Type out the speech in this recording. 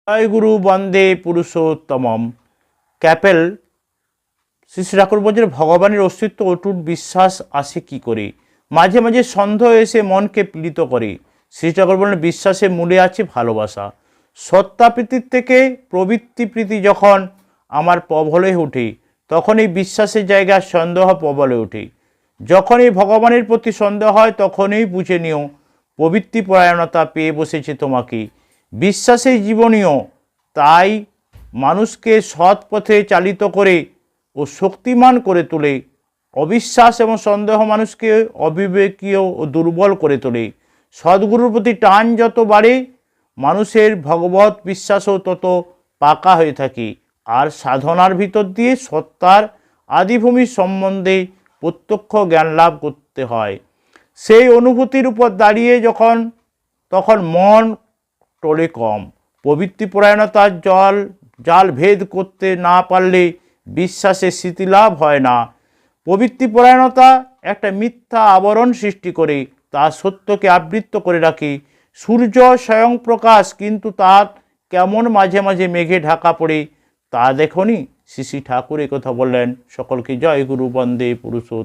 জয় গুরু বন্দে পুরুষোত্তমম। ক্যাপেল শ্রী শ্রী ঠাকুর বলছেন, ভগবানের অস্তিত্ব অটুট বিশ্বাস আসে কি করে? মাঝে মাঝে সন্দেহ এসে মনকে পীড়িত করে। শ্রী ঠাকুর বলেন, বিশ্বাসের মূলে আছে ভালোবাসা। সত্তাপ্রীতির থেকে প্রবৃত্তি প্রীতি যখন আমার প্রবল হয়ে ওঠে, তখন এই বিশ্বাসের জায়গায় সন্দেহ প্রবল হয়ে ওঠে। যখনই ভগবানের প্রতি সন্দেহ হয়, তখনই বুঝে নিও প্রবৃত্তি পরায়ণতা পেয়ে বসেছে তোমাকে। বিশ্বাসের জীবনীয় তাই মানুষকে সৎ পথে চালিত করে ও শক্তিমান করে তোলে। অবিশ্বাস এবং সন্দেহ মানুষকে অবিবেকীয় ও দুর্বল করে তোলে। সদ্গুরুর প্রতি টান যত বাড়ে, মানুষের ভগবত বিশ্বাসও তত পাকা হয়ে থাকে। আর সাধনার ভিতর দিয়ে সত্তার আদিভূমির সম্বন্ধে প্রত্যক্ষ জ্ঞান লাভ করতে হয়। সেই অনুভূতির উপর দাঁড়িয়ে তখন মন টলে কম। প্রবৃত্তিপরায়ণতার জাল ভেদ করতে না পারলে বিশ্বাসের স্মৃতিলাভ হয় না। প্রবৃত্তিপরায়ণতা একটা মিথ্যা আবরণ সৃষ্টি করে, তা সত্যকে আবৃত করে রাখে। সূর্য স্বয়ং প্রকাশ, কিন্তু তার কেমন মাঝে মাঝে মেঘে ঢাকা পড়ে, তা দেখনি? শ্রী শ্রী ঠাকুর কথা বললেন। সকলকে জয় গুরু বন্দে পুরুষোত্তম।